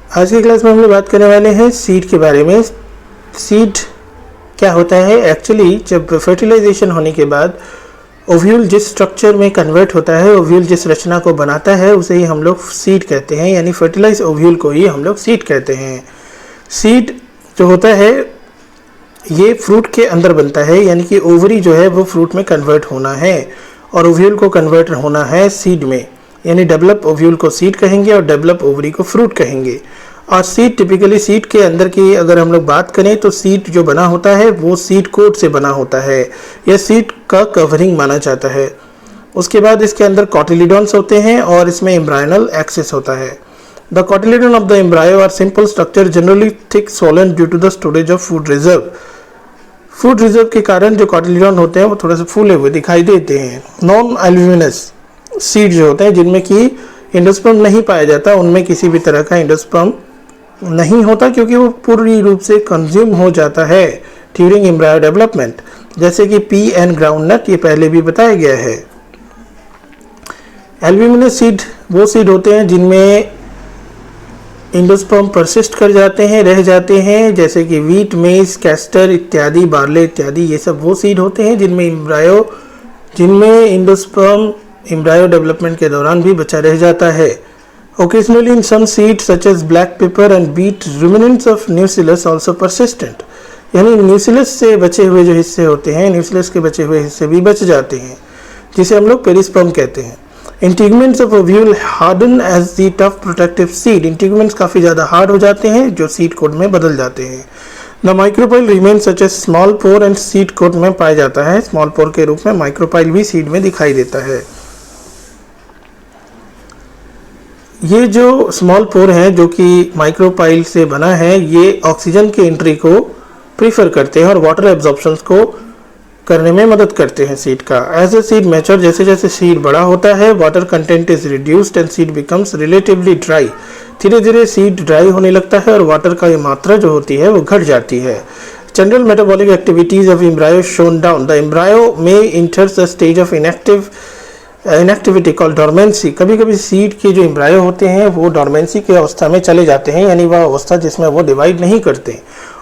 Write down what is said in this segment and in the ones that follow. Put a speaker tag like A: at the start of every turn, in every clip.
A: आज की क्लास में हम लोग बात करने वाले हैं सीड के बारे में। सीड क्या होता है? एक्चुअली जब फर्टिलाइजेशन होने के बाद ओव्यूल जिस स्ट्रक्चर में कन्वर्ट होता है, ओव्यूल जिस रचना को बनाता है, उसे ही हम लोग सीड कहते हैं, यानी फर्टिलाइज ओव्यूल को ही हम लोग सीड कहते हैं। सीड जो होता है ये फ्रूट के अंदर बनता है, यानी कि ओवरी जो है वो फ्रूट में कन्वर्ट होना है और ओव्यूल को कन्वर्ट होना है सीड में, यानी डेवलप ओव्यूल को सीड कहेंगे और डेवलप ओवरी को फ्रूट कहेंगे। और सीड टिपिकली सीड के अंदर की अगर हम लोग बात करें तो सीड जो बना होता है वो सीड कोट से बना होता है, यह सीड का कवरिंग माना जाता है। उसके बाद इसके अंदर कॉटिलिडॉन्स होते हैं और इसमें एम्ब्रायनल एक्सिस होता है। The cotyledon of the embryo are simple structure generally thick swollen due to the storage of food reserve. Food reserve के कारण जो कॉटिलिडॉन होते हैं वो थोड़ा सा फूले हुए दिखाई देते हैं। नॉन एल्ब्यूमिनस सीड जो होते हैं जिनमें कि एंडोस्पर्म नहीं पाया जाता, उनमें किसी भी तरह का एंडोस्पर्म नहीं होता क्योंकि वो पूरी रूप से कंज्यूम हो जाता है ड्यूरिंग एम्ब्रायो डेवलपमेंट, जैसे कि पी एंड ग्राउंडनट, ये पहले भी बताया गया है। एल्ब्यूमिनस सीड वो सीड होते हैं जिनमें एंडोस्पर्म परसिस्ट कर जाते हैं, रह जाते हैं, जैसे कि वीट, मेज, कैस्टर इत्यादि, बार्ले इत्यादि। ये सब वो सीड होते हैं जिनमें एंडोस्पर्म एम्ब्रायो डेवलपमेंट के दौरान भी बचा रह जाता है। Occasionally in some seeds such as black pepper and beet, remnants of nucellus also persistent, यानी न्यूसिलस से बचे हुए जो हिस्से होते हैं, न्यूसिलस के बचे हुए हिस्से भी बच जाते हैं, जिसे हम लोग पेरिस्पर्म कहते हैं। Integuments of ovule harden as the tough protective seed, integuments काफ़ी ज़्यादा हार्ड हो जाते हैं जो सीड कोट में बदल जाते हैं। The micropyle remain such as small pore and seed coat में पाया जाता है, स्मॉल पोर के रूप में माइक्रोपाइल भी सीड में दिखाई देता है। ये जो स्मॉल पोर है जो कि माइक्रोपाइल से बना है, ये ऑक्सीजन की एंट्री को प्रीफर करते हैं और वाटर एब्जॉर्प्शन को करने में मदद करते हैं सीड का। एज ए सीड मैच्योर, जैसे जैसे सीड बड़ा होता है, water content is reduced and seed becomes relatively dry, धीरे धीरे सीड ड्राई होने लगता है और वाटर का ये मात्रा जो होती है वो घट जाती है। General metabolic activities of embryo shown down, the embryo में enters the stage of inactivity called dormancy. कभी कभी सीड के जो एम्ब्रायो होते हैं वो डॉर्मेंसी की अवस्था में चले जाते हैं, यानी वह अवस्था जिसमें वो डिवाइड नहीं करते।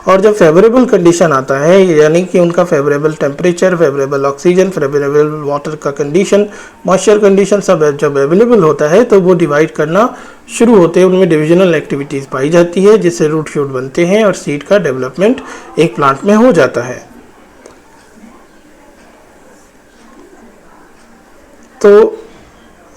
A: और जब फेवरेबल कंडीशन आता है, यानी कि उनका favourable temperature, favourable oxygen, favourable water का कंडीशन, मॉइस्चर कंडीशन सब जब अवेलेबल होता है तो वो डिवाइड करना शुरू होते हैं, उनमें डिविजनल एक्टिविटीज़ पाई जाती है जिससे रूट शूट बनते हैं और सीड का डेवलपमेंट एक प्लांट में हो जाता है। तो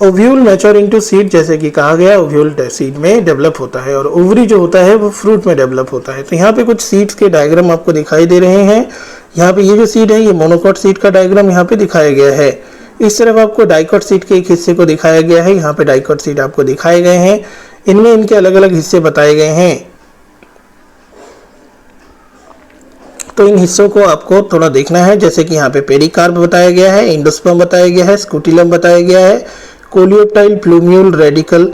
A: ओव्यूल मैच्योर इनटू सीड, जैसे कि कहा गया, ओव्यूल सीड में डेवलप होता है और ओवरी जो होता है वो फ्रूट में डेवलप होता है। तो यहाँ पे कुछ सीड्स के डायग्राम आपको दिखाई दे रहे हैं। यहाँ पे ये जो सीड है ये मोनोकॉट सीड का डायग्राम यहाँ पे दिखाया गया है। इस तरफ आपको डाइकॉट सीड के एक हिस्से को दिखाया गया है, यहाँ पे डाइकॉट सीड आपको दिखाए गए हैं, इनमें इनके अलग अलग हिस्से बताए गए हैं। तो इन हिस्सों को आपको थोड़ा देखना है, जैसे कि यहाँ पे पेरिकार्प बताया गया है, एंडोस्पर्म बताया गया है, स्कूटिलम बताया गया है, कोलियोप्टाइल, प्लूम्यूल, रेडिकल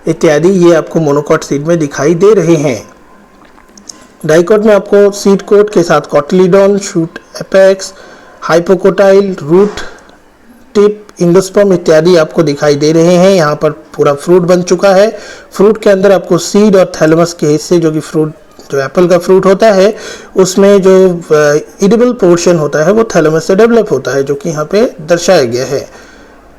A: इत्यादि, ये आपको मोनोकॉट सीड में दिखाई दे रहे हैं। डाइकॉट में आपको सीड कोट के साथ cotyledon, shoot apex, hypocotyl, root tip, endosperm इत्यादि आपको दिखाई दे रहे हैं। यहाँ पर पूरा फ्रूट बन चुका है। फ्रूट के अंदर आपको सीड और थैलेमस के हिस्से, जो कि फ्रूट जो एप्पल का फ्रूट होता है उसमें जो इडिबल पोर्शन होता है वो थैलेमस से डेवलप होता है, जो कि यहाँ पे दर्शाया गया है।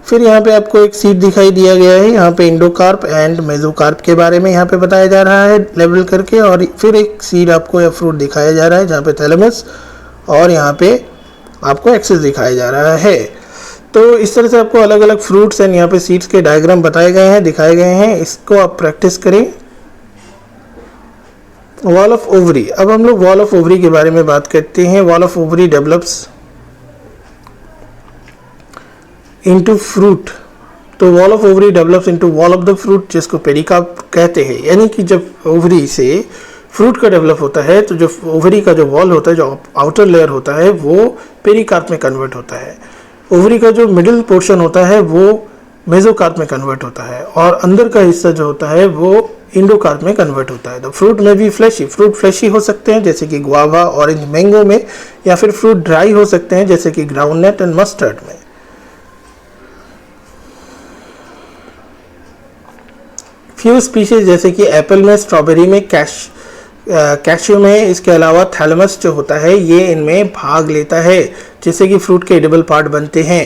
A: फिर यहाँ पे आपको एक सीड दिखाई दिया गया है, यहाँ पे इंडोकार्प एंड मेसोकार्प के बारे में यहाँ पे बताया जा रहा है लेबल करके, और फिर एक सीड आपको या फ्रूट दिखाया जा रहा है जहाँ पे थैलेमस और यहाँ पे आपको एक्सेस दिखाया जा रहा है। तो इस तरह से आपको अलग अलग फ्रूट्स एंड यहाँ पे सीड्स के डायग्राम बताए गए हैं, दिखाए गए हैं। इसको आप प्रैक्टिस करें। वॉल ऑफ ओवरी, अब हम लोग वॉल ऑफ ओवरी के बारे में बात करते हैं। Wall of ovary develops into fruit, तो wall of ovary develops into wall of the fruit, जिसको पेरिकार्प कहते हैं। यानी कि जब ओवरी से फ्रूट का डेवलप होता है तो जो ओवरी का जो वॉल होता है, जो आउटर लेयर होता है, वो पेरिकार्प में कन्वर्ट होता है। ओवरी का जो मिडिल पोर्शन होता है वो मेसोकार्प में कन्वर्ट होता है और अंदर का हिस्सा जो होता है वो इंडोकार्प में कन्वर्ट होता है। तो फ्रूट में भी फ्रूट फ्लैशी हो सकते हैं जैसे कि गुआवा, ऑरेंज, मैंगो में, या फिर फ्रूट ड्राई हो सकते हैं जैसे कि ग्राउंडनट एंड मस्टर्ड में। फ्यू स्पीशीज जैसे कि एप्पल में, स्ट्रॉबेरी में, कैश्यू में, इसके अलावा थैलेमस जो होता है ये इनमें भाग लेता है, जिससे कि फ्रूट के एडिबल पार्ट बनते हैं।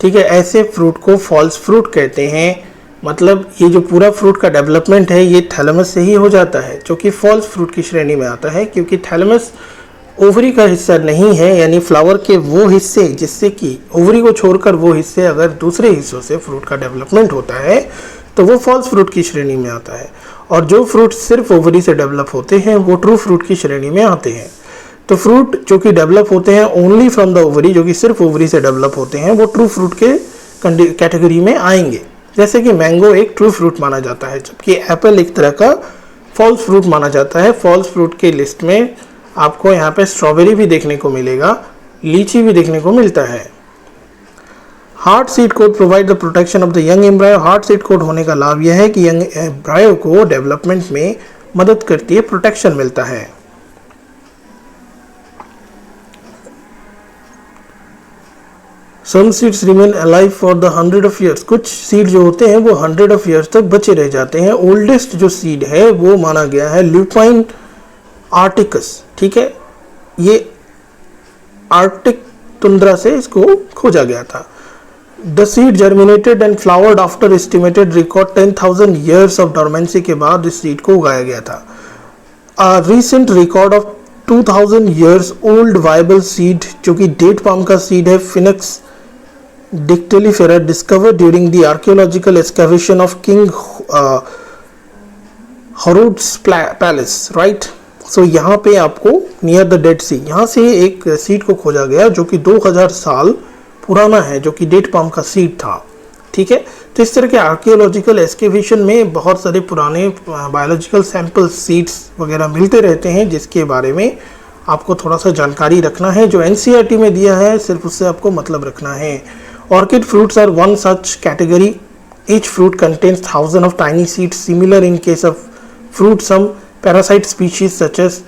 A: ठीक है, ऐसे फ्रूट को फॉल्स फ्रूट कहते हैं। मतलब ये जो पूरा फ्रूट का डेवलपमेंट है ये थैलेमस से ही हो जाता है, जो कि फॉल्स फ्रूट की श्रेणी में आता है, क्योंकि थैलेमस ओवरी का हिस्सा नहीं है, यानी फ्लावर के वो हिस्से जिससे कि ओवरी को छोड़कर वो हिस्से अगर दूसरे हिस्सों से फ्रूट का डेवलपमेंट होता है तो वो फॉल्स फ्रूट की श्रेणी में आता है। और जो फ्रूट सिर्फ ओवरी से डेवलप होते हैं वो ट्रू फ्रूट की श्रेणी में आते हैं। तो फ्रूट जो कि डेवलप होते हैं ओनली फ्रॉम द ओवरी, जो कि सिर्फ ओवरी से डेवलप होते हैं, वो ट्रू फ्रूट के कैटेगरी में आएंगे। जैसे कि मैंगो एक ट्रू फ्रूट माना जाता है, जबकि एप्पल एक तरह का फॉल्स फ्रूट माना जाता है। फॉल्स फ्रूट के लिस्ट में आपको यहाँ पे स्ट्रॉबेरी भी देखने को मिलेगा, लीची भी देखने को मिलता है। Hard seed coat provide the protection of the young embryo. Hard seed coat होने का लाभ यह है कि यंग एम्ब्रायो को डेवलपमेंट में मदद करती है, प्रोटेक्शन मिलता है। Some seeds remain alive for the 100 of years. कुछ सीड जो होते हैं वो 100 of years तक बचे रह जाते हैं। ओल्डेस्ट जो सीड है वो माना गया है ल्यूपाइन आर्टिकस। ठीक है, ये आर्कटिक तुंद्रा से इसको खोजा गया था। The seed germinated and flowered after estimated record 10,000 years of dormancy के बाद इस सीड को उगाया गया था। A recent record of 2000 years old viable seed, जो कि डेट पाम का सीड है, Phoenix dactylifera, discovered during the archaeological excavation of King Herod's palace, right. So यहाँ पे आपको नियर द डेड सी, यहाँ से एक सीड को खोजा गया जो कि 2000 साल पुराना है, जो कि डेट पाम का सीड था। ठीक है, तो इस तरह के आर्कियोलॉजिकल एक्सकेवेशन में बहुत सारे पुराने बायोलॉजिकल सैंपल सीड्स वगैरह मिलते रहते हैं, जिसके बारे में आपको थोड़ा सा जानकारी रखना है। जो एनसीईआरटी में दिया है सिर्फ उससे आपको मतलब रखना है। Orchid fruits are one such category. Each fruit contains thousand of tiny seeds, similar in case of fruit some parasite species such as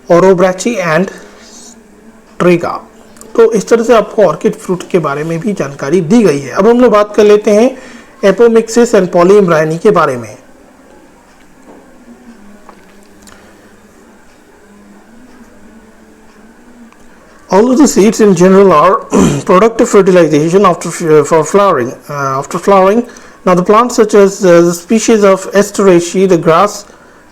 A: Orobanche and Striga. तो इस तरह से आपको ऑर्किड फ्रूट के बारे में भी जानकारी दी गई है। अब हम लोग बात कर लेते हैं एपोमिक्सिस एंड पॉलीइम्ब्रायनी के बारे में। Although the seeds in general are product of fertilization for flowering, after flowering, now the plants such as the species of Asteraceae, the grass,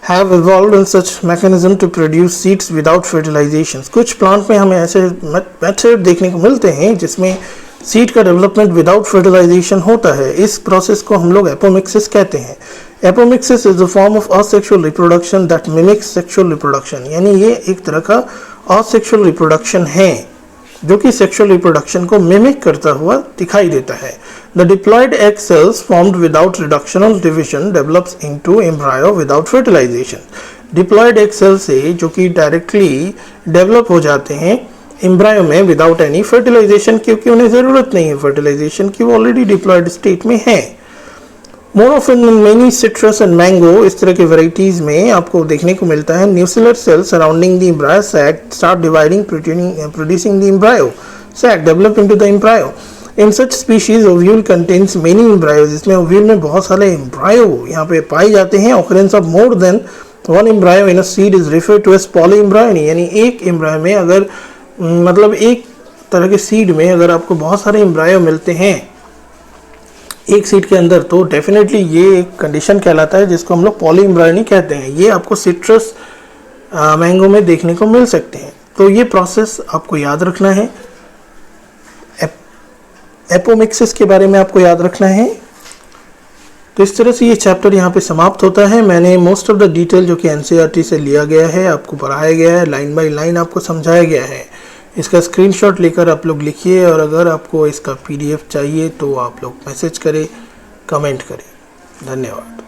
A: have evolved in such mechanism to produce seeds without fertilization. कुछ plant में हमें ऐसे method देखने को मिलते हैं जिसमें seed का डेवलपमेंट विदाउट फर्टिलाइजेशन होता है। इस प्रोसेस को हम लोग एपोमिक्सिस कहते हैं। Apomixis is a form of asexual reproduction that mimics sexual reproduction, यानी ये एक तरह का असेक्सुअल रिप्रोडक्शन है जो कि सेक्सुअल रिप्रोडक्शन को मिमिक करता हुआ दिखाई देता है। The diploid egg cells formed without reduction और division develops into embryo without fertilization. Diploid egg cell से जो कि डायरेक्टली डेवलप हो जाते हैं एम्ब्रायो में विदाउट एनी फर्टिलाइजेशन, क्योंकि उन्हें ज़रूरत नहीं है फर्टिलाइजेशन की, वो ऑलरेडी डिप्लॉयड स्टेट में है। More of in many citrus and mango, इस तरह के वेराइटीज में आपको देखने को मिलता है nuclear cell surrounding the embryo sac start dividing producing the embryo sac develop into the embryo. In such species ovule contains many embryos, इसमें ओव्यूल में बहुत सारे एम्ब्रायो यहाँ पे पाए जाते हैं। Occurrence of more than one embryo in a seed is referred to as polyembryony, यानी एक एम्ब्रायो में अगर मतलब एक तरह के सीड में अगर आपको बहुत सारे एम्ब्रायो मिलते हैं एक सीड के अंदर, तो डेफिनेटली ये एक कंडीशन कहलाता है जिसको हम लोग पॉलीएम्ब्रायोनी कहते हैं। ये आपको सिट्रस मैंगो में देखने को मिल सकते हैं। तो ये प्रोसेस आपको याद रखना है। एपोमिक्सिस के बारे में आपको याद रखना है। तो इस तरह से ये चैप्टर यहाँ पे समाप्त होता है। मैंने मोस्ट ऑफ द डिटेल जो कि एनसीईआरटी से लिया गया है आपको पढ़ाया गया है, लाइन बाय लाइन आपको समझाया गया है। इसका स्क्रीनशॉट लेकर आप लोग लिखिए, और अगर आपको इसका पीडीएफ चाहिए तो आप लोग मैसेज करें, कमेंट करें। धन्यवाद।